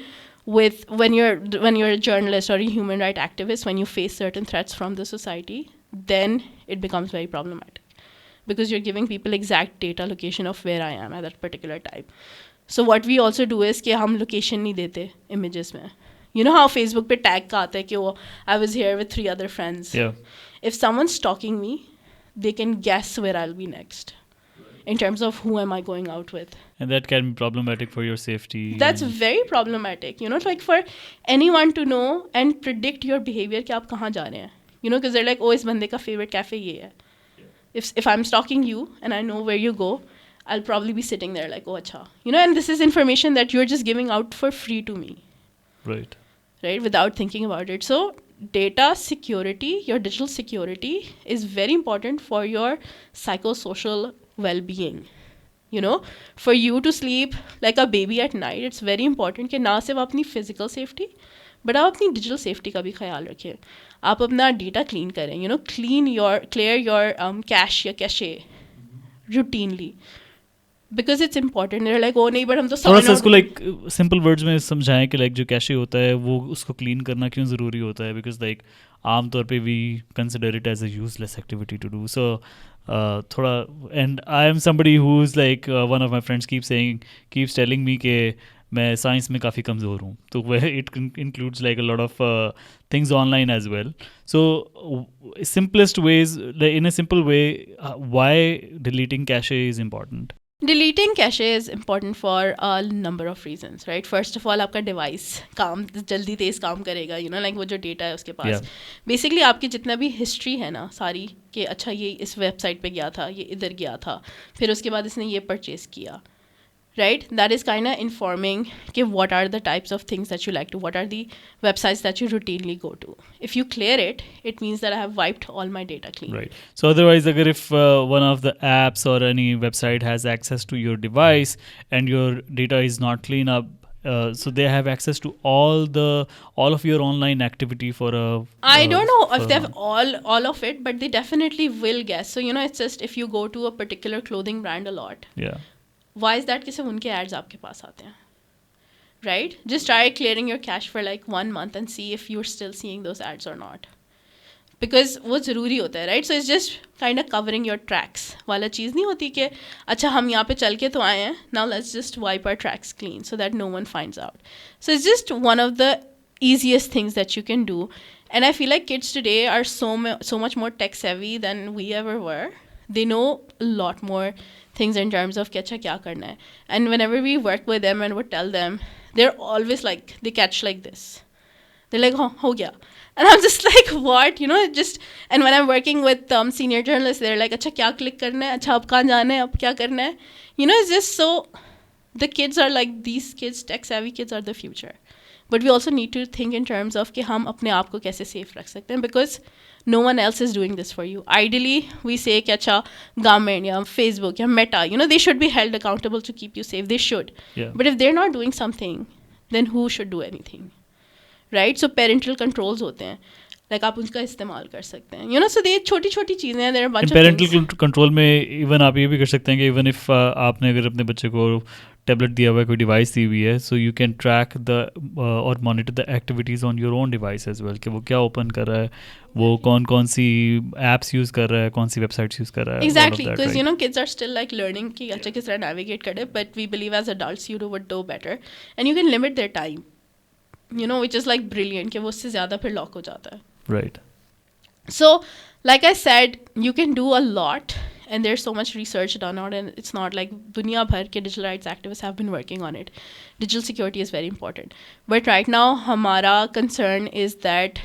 with, when you're a journalist or a human rights activist, when you face certain threats from the society, then it becomes very problematic because you're giving people exact data location of where I am at that particular time. So what we also do is कि हम location नहीं देते images में. You know how Facebook पे tag का आता है कि वो I was here with 3 other friends. Yeah. If someone's stalking me, they can guess where I'll be next. In terms of who am I going out with. And that can be problematic for your safety. That's very problematic. Like for anyone to know and predict your behavior कि आप कहाँ जा रहे हैं. Because they're like, oh, इस बंदे का favorite cafe ये है. If I'm stalking you and I know where you go, I'll probably be sitting there like, oh, अच्छा. And this is information that you're just giving out for free to me. Right. Right, without thinking about it. So data security, your digital security is very important for your psychosocial well-being. For you to sleep like a baby at night, it's very important कि ना सिर्फ अपनी physical safety, but आप अपनी digital safety का भी ख्याल रखें. आप अपना data clean करें, clear your cache या cache routinely. Because it's important. They're like, oh नहीं, but हम तो थोड़ा सा इसको like simple words में समझाएं कि like जो कैशे होता है वो उसको clean करना क्यों ज़रूरी होता है. Because like आमतौर पे we consider it as a useless activity to do. So थोड़ा, and I am somebody who's like one of my friends keeps telling me कि मैं साइंस में काफ़ी कमज़ोर हूँ. तो वह it includes like a lot of things online as well. So simplest ways, in a simple way, why deleting cache is important? Deleting cache is important for a number of reasons, right? First of all, आपका device जल्दी तेज़ काम करेगा, like वो जो data है उसके पास. Basically आपकी जितना भी history है ना सारी, कि अच्छा ये इस website पे गया था, ये इधर गया था, फिर उसके बाद इसने ये purchase किया, right? That is kind of informing कि what are the types of things that you like to, what are the websites that you routinely go to. If you clear it, it means that I have wiped all my data clean. Right. So otherwise, agar if one of the apps or any website has access to your device and your data is not clean up, so they have access to all of your online activity for a. I don't know if they have all of it, but they definitely will guess. So it's just if you go to a particular clothing brand a lot. Yeah. Why is that कि सिर्फ उनके ads आपके पास आते हैं, right? Just try clearing your cache for like 1 month and see if you're still seeing those ads or not. Because वो ज़रूरी होता है, right? So it's just kind of covering your tracks वाला चीज़ नहीं होती कि अच्छा हम यहाँ पे चल के तो आए हैं, now let's just wipe our tracks clean so that no one finds out. So it's just one of the easiest things that you can do. And I feel like kids today are so much more tech savvy than we ever were. They know a lot more things in terms of कि अच्छा क्या करना है. And whenever we work with them and would tell them, they're always like, they catch like this. They're like, oh, हो गया. And I'm just like, what? Just, and when I'm working with senior journalists, they're like, अच्छा क्या click करना है, अच्छा अब कहाँ जाना है, अब क्या करना है. It's just so, the kids are like, these kids, tech savvy kids are the future. But we also need to think in terms of कि हम अपने आप को कैसे safe रख सकते हैं, because no one else is doing this for you. Ideally, we say कि अच्छा government या Facebook या Meta, they should be held accountable to keep you safe. They should. Yeah. But if they're not doing something, then who should do anything? Right? So parental controls होते हैं. Like आप उनका इस्तेमाल कर सकते हैं. So they छोटी चीज़ें हैं. There are a bunch of parental control में even आप ये भी कर सकते हैं कि even if आपने अगर अपने बच्चे को टैबलेट दिया हुआ है, कोई डिवाइस दी हुई है, so you can track the और monitor the activities on your own device as well, कि वो क्या ओपन कर रहा है, वो कौन कौन सी एप्स यूज़ कर रहा है, कौन सी वेबसाइट्स यूज़ कर रहा है. Exactly, because you know kids are still like learning कि अच्छा किस तरह navigate करे, but we believe as adults you would do better, and you can limit their time, you know, which is like brilliant कि वो उससे ज़्यादा फिर lock हो जाता है. Right. So like I said, you can do a lot, and there's so much research done on it, and it's not like दुनिया भर के digital rights activists have been working on it. Digital security is very important, but right now हमारा concern is that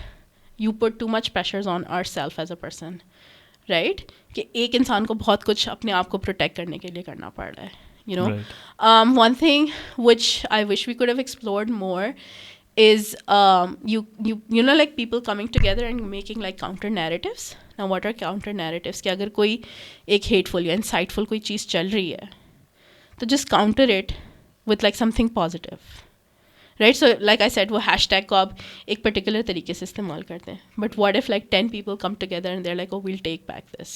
you put too much pressures on ourselves as a person, right? कि एक इंसान को बहुत कुछ अपने आप को protect करने के लिए करना पड़ रहा है, you know. Right. One thing which I wish we could have explored more is you know like people coming together and making like counter narratives. Now what are counter narratives? कि अगर कोई एक hateful या insightful कोई चीज़ चल रही है तो just counter it with like something positive, right? So like I said, वो hashtag को आप एक particular तरीके से इस्तेमाल करते हैं, but what if like 10 people come together and they're like, oh, we'll take back this,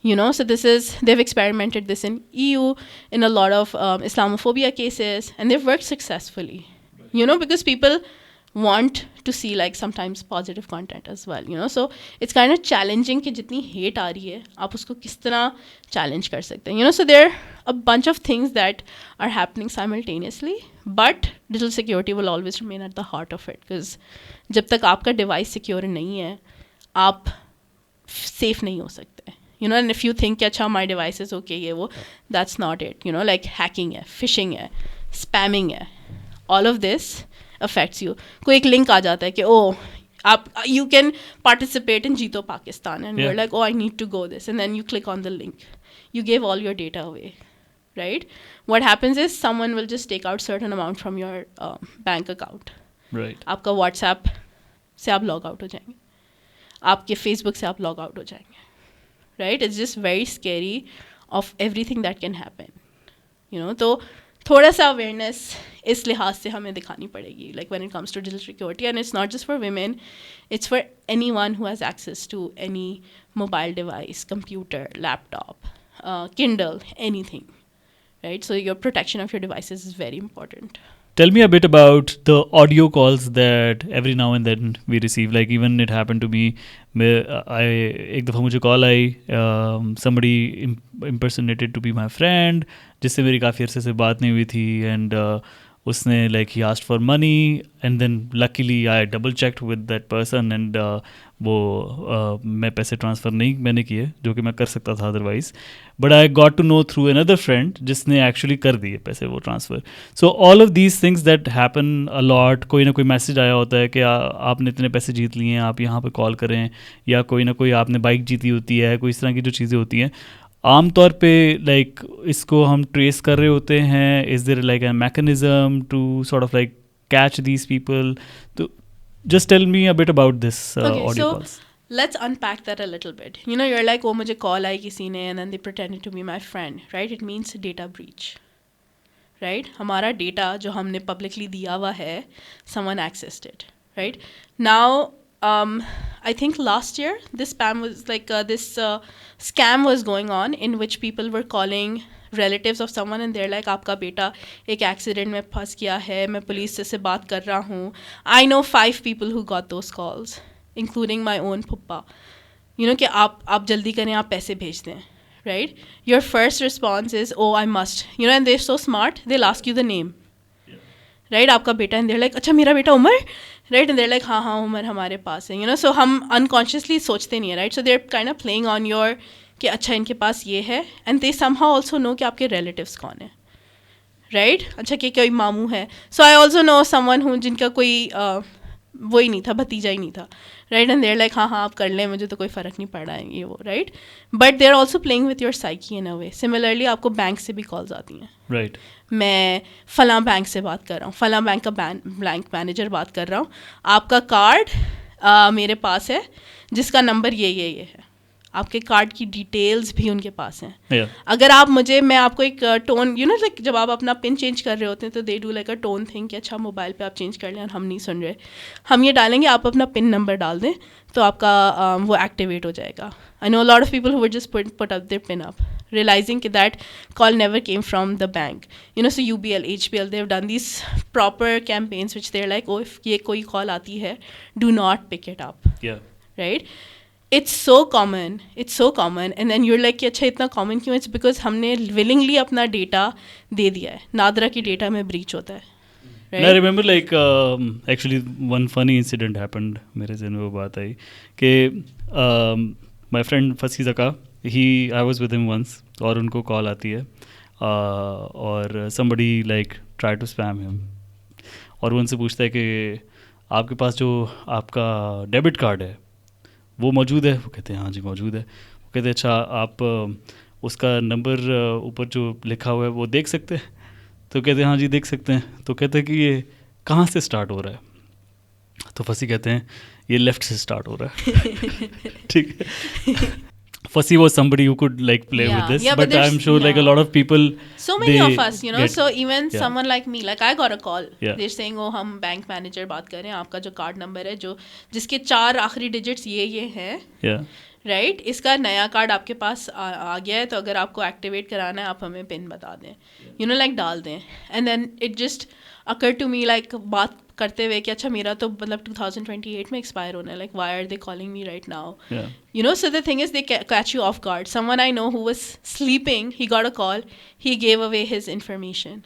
you know? So they've experimented this in EU in a lot of Islamophobia cases, and they've worked successfully, you know, because people want to see like sometimes positive content as well, you know. So it's kind of challenging कि जितनी hate आ रही है आप उसको किस तरह challenge कर सकते हैं, you know. So there are a bunch of things that are happening simultaneously, but digital security will always remain at the heart of it, because जब तक आपका device secure नहीं है आप safe नहीं हो सकते, you know. And if you think कि अच्छा my device is okay ये वो, that's not it, you know. Like hacking है, phishing है, spamming है, all of this affects you. कोई एक link आ जाता है कि oh आप you can participate in जीतो Pakistan, and you're like, oh, I need to go this, and then you click on the link, you gave all your data away, right? What happens is someone will just take out certain amount from your bank account. Right. आपका WhatsApp से आप log out हो जाएंगे, आपके Facebook से आप log out हो जाएंगे, right? It's just very scary of everything that can happen, you know. तो थोड़ा सा अवेयरनेस इस लिहाज से हमें दिखानी पड़ेगी, like when it comes to digital security, and it's not just for women, it's for anyone who has access to any mobile device, computer, laptop, Kindle, anything, right? So your protection of your devices is very important. Tell me a bit about the audio calls that every now and then we receive. Like even it happened to me. एक दफ़ा मुझे call I, somebody impersonated to be my friend, जिससे मेरी काफ़ी अरसे से बात नहीं हुई थी, and उसने like he asked for money, and then luckily I double checked with that person, and वो मैं पैसे ट्रांसफ़र नहीं मैंने किए, जो कि मैं कर सकता था otherwise, but I got to know through another friend जिसने एक्चुअली कर दिए पैसे वो transfer. So all of these things that happen a lot. कोई ना कोई मैसेज आया होता है कि आपने इतने पैसे जीत लिए हैं, आप यहाँ पे कॉल करें, या कोई ना कोई आपने बाइक जीती होती है, कोई इस तरह की जो चीज़ें होती हैं. आम तौर पे लाइक इसको हम ट्रेस कर रहे होते हैं. Is there like a mechanism to sort of like catch these people? तो just tell me a bit about this audio calls. Let's unpack that a little bit. You know, you're like, oh, मुझे call आई किसी ने, and then they pretended to be my friend, right? It means data breach, right? हमारा data जो हमने publicly दिया हुआ है, someone accessed it, right? Now, I think last year this spam was like this scam was going on in which people were calling relatives of someone, and they're like, आपका बेटा एक accident में फंस गया है, मैं पुलिस से बात कर रहा हूँ. I know 5 people who got those calls, including my own puppa. You know कि आप जल्दी करें, आप पैसे भेज दें, right? Your first response is, oh, I must, you know, and they're so smart, they'll ask you the name, right? आपका बेटा, and they're like, अच्छा मेरा बेटा Umar, right? And they're like, हाँ उमर हमारे पास है, you know. So हम unconsciously सोचते नहीं है, right? So they're kind of playing on your कि अच्छा इनके पास ये है, and they somehow also know कि आपके रिलेटिव्स कौन है, राइट? अच्छा कि कोई मामू है. सो आई ऑल्सो नो समवन हूँ जिनका कोई वो ही नहीं था, भतीजा ही नहीं था, राइट? एंड देयर लाइक, हाँ आप कर लें, मुझे तो कोई फ़र्क नहीं पड़ रहा है ये वो, right? But they are also playing with your psyche in a way. Similarly आपको बैंक से भी कॉल्स आती हैं, राइट? मैं फ़लाँ बैंक से बात कर रहा हूँ, फ़लाँ बैंक का बैंक मैनेजर बात कर रहा हूँ, आपका कार्ड मेरे पास है जिसका नंबर ये है, आपके कार्ड की डिटेल्स भी उनके पास हैं. अगर आप मैं आपको एक टोन, यू नो लाइक जब आप अपना पिन चेंज कर रहे होते हैं तो they do like a tone thing कि अच्छा मोबाइल पे आप चेंज कर लें और हम नहीं सुन रहे, हम ये डालेंगे, आप अपना पिन नंबर डाल दें तो आपका वो एक्टिवेट हो जाएगा. I know lot of people who would just put up their pin up, realizing that call never came from the bank. You know, so UBL, HBL, they've done these proper campaigns which they're like, oh, if ye koi call aati hai, do not pick it up. Yeah. Right? It's so common. And then you're like, कि अच्छा इतना common क्यों? It's because हमने willingly अपना data दे दिया है. नादरा की data में breach होता है. Right? I remember like actually one funny incident happened. मेरे ज़हन में वो बात आई कि my friend Fasi Zaka, I was with him once और उनको call आती है और somebody like tried to spam him और वो उनसे पूछता है कि आपके पास जो आपका डेबिट कार्ड है वो मौजूद है? वो कहते हैं हाँ जी मौजूद है. वो कहते हैं अच्छा आप उसका नंबर ऊपर जो लिखा हुआ है वो देख सकते हैं? तो कहते हैं हाँ जी देख सकते हैं. तो कहते हैं कि ये कहाँ से स्टार्ट हो रहा है? तो फसी कहते हैं ये लेफ्ट से स्टार्ट हो रहा है. ठीक है. Fasi was somebody who could like play with this, but I'm sure like a lot of people, so many of us, you know, so even someone like me, like I got a call, they're saying oh हम bank manager बात कर रहे हैं, आपका जो card number है जो जिसके 4 आखिरी डिजिट्स ये हैं, राइट, इसका नया कार्ड आपके पास आ गया है, तो अगर आपको एक्टिवेट कराना है आप हमें पिन बता दें, यू नो लाइक डाल दें. And then it just occur to me like बात करते हुए कि अच्छा मेरा तो मतलब 2028 में एक्सपायर होना है, like why are they calling me right now, you know. So the thing is they catch you off guard. Someone I know who was sleeping, he got a call, he gave away his information,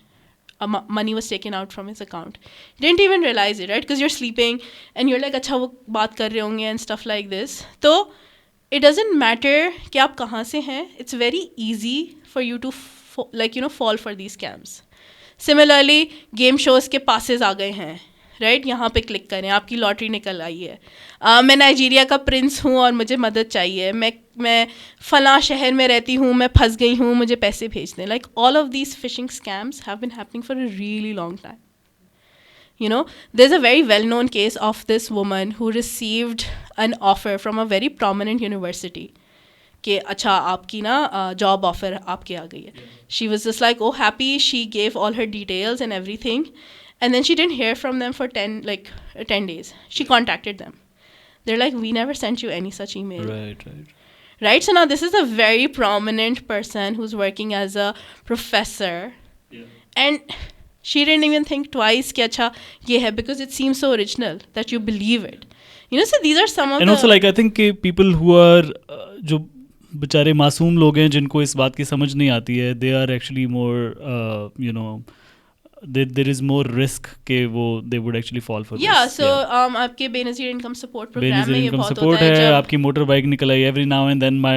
money was taken out from his account, didn't even realize it, right, because you're sleeping and you're like अच्छा वो बात कर रहे होंगे and stuff like this. तो it doesn't matter कि आप कहाँ से हैं, it's very easy for you to like you know fall for these scams. Similarly game shows के passes आ गए हैं, राइट, यहाँ पे क्लिक करें, आपकी लॉटरी निकल आई है, मैं नाइजीरिया का प्रिंस हूँ और मुझे मदद चाहिए, मैं फ़लाँ शहर में रहती हूँ, मैं फंस गई हूँ, मुझे पैसे भेज दें. Like all of these phishing scams have been happening for a really long time. You know, there's a very well-known case of this woman who received an offer from a very prominent university कि अच्छा आपकी ना job offer आपके आ गई है. She was just like oh happy, she gave all her details and everything. And then she didn't hear from them for 10 days. She contacted them. They're like, we never sent you any such email. Right? So now this is a very prominent person who's working as a professor. And she didn't even think twice कि अच्छा ये है, because it seems so original that you believe it. You know, so these are some of and also like I think people who are जो बेचारे मासूम लोग हैं जिनको इस बात की समझ नहीं आती है, they are actually more you know there is more risk के वो they would actually fall for this. So आपके बेनज़ीर इनकम सपोर्ट प्रोग्राम में ये बहुत होता है. है आपकी मोटर बाइक निकल आई, every now and then my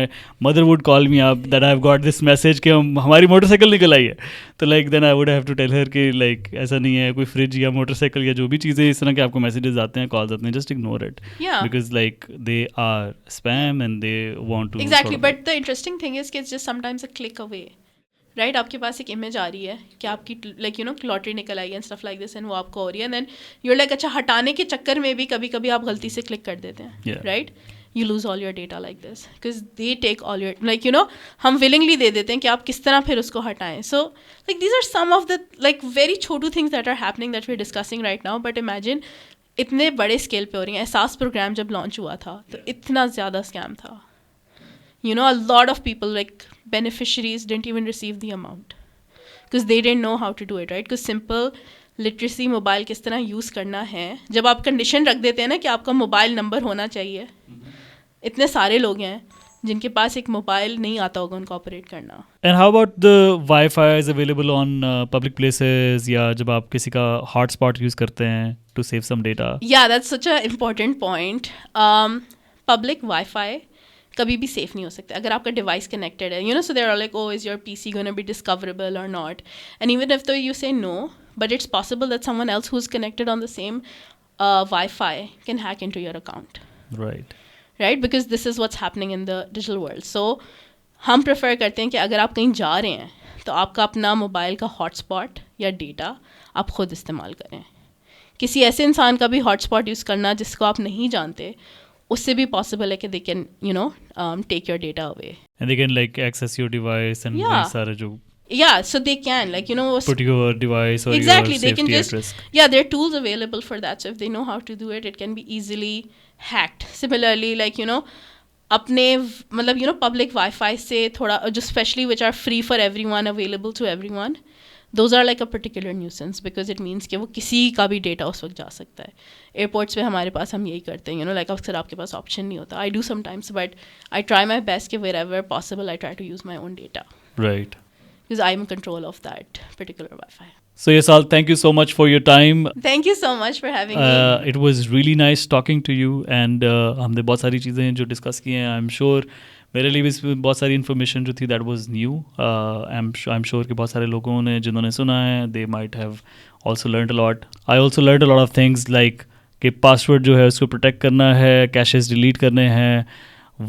mother would call me up that I've got this message कि हमारी मोटरसाइकिल निकल आई है. तो like then I would have to tell her कि like ऐसा नहीं है, कोई फ्रिज या मोटरसाइकिल या जो भी चीज़ें इस तरह के आपको मैसेजेस आते हैं, कॉल्स आते हैं, just ignore it. Because like they are spam and they want to exactly. But the interesting thing is कि it's just sometimes a click away. Right, आपके पास एक इमेज आ रही है कि आपकी लाइक यू नो लॉटरी निकल आई है and stuff like this, and वो आपको हो रही है, एंड देन यूर लाइक अच्छा हटाने के चक्कर में भी कभी कभी आप गलती से क्लिक कर देते हैं, right, you lose all your data like this because they take all your like you know हम विलिंगली दे देते हैं कि आप किस तरह फिर उसको हटाएं. So like these are some of the like very छोटू things that are happening that we are discussing right now. But imagine इतने बड़े स्केल पे हो रही हैं. एहसास प्रोग्राम जब लॉन्च हुआ था तो इतना ज़्यादा स्कैम था. You know, a lot of people, like beneficiaries, didn't even receive the amount because they didn't know how to do it, right? Because simple literacy mobile किस तरह यूज़ करना है, जब आप कंडीशन रख देते हैं ना कि आपका मोबाइल नंबर होना चाहिए, इतने सारे लोग हैं जिनके पास एक मोबाइल नहीं आता होगा उनको ऑपरेट करना. And how about the Wi-Fi is available on public places या जब आप किसी का hotspot यूज़ करते हैं to save some data? Yeah, that's such an important point. Public Wi-Fi कभी भी सेफ नहीं हो सकता अगर आपका डिवाइस कनेक्टेड है, you know. So there are like oh is your PC gonna be discoverable और not, and even if you say no, but it's possible that someone else who is connected on the same wifi can hack into your account, right, because this is what's happening in the digital world. So हम prefer करते हैं कि अगर आप कहीं जा रहे हैं तो आपका अपना मोबाइल का हॉटस्पॉट या डेटा आप खुद इस्तेमाल करें. किसी ऐसे इंसान का भी हॉटस्पॉट यूज़ करना जिसको आप नहीं जानते, उससे भी पॉसिबल है कि they can you know take your data away and they can like access your device and सारे जो so they can like you know put your device or exactly your they can safety just at risk. there are tools available for that, so if they know how to do it, it can be easily hacked. Similarly, like you know अपने मतलब public wifi से थोड़ा जो specially which are free for everyone, available to everyone, those are like a particular nuisance because it means कि वो किसी का भी डेटा उस वक्त जा सकता है. एयरपोर्ट्स पे हमारे पास हम यही करते हैं, लाइक अक्सर आपके पास ऑप्शन नहीं होता. I do sometimes but I try my best कि wherever possible I try to use my own data Right. because I'm in control of that particular Wi-Fi. So Yasal, thank you so much for your time. Thank you so much for having me. It was really nice talking to you, and हमने बहुत सारी चीज़ें जो discuss की हैं. I'm sure मेरे लिए भी इसमें बहुत सारी इन्फॉर्मेशन जो थी that was new. I'm sure कि बहुत सारे लोगों ने जिन्होंने सुना है they might have also learned a lot. I also learned a lot of things like कि पासवर्ड जो है उसको प्रोटेक्ट करना है, कैशेस डिलीट करने हैं,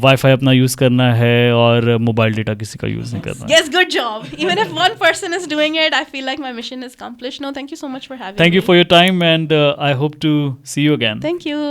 वाईफाई अपना यूज़ करना है और मोबाइल डेटा किसी का यूज़ नहीं करना. Yes, good job. Even if one person is doing it, I feel like my mission is accomplished. No, thank you so much for having me. Thank you for your time, and I hope to see you again. Thank you.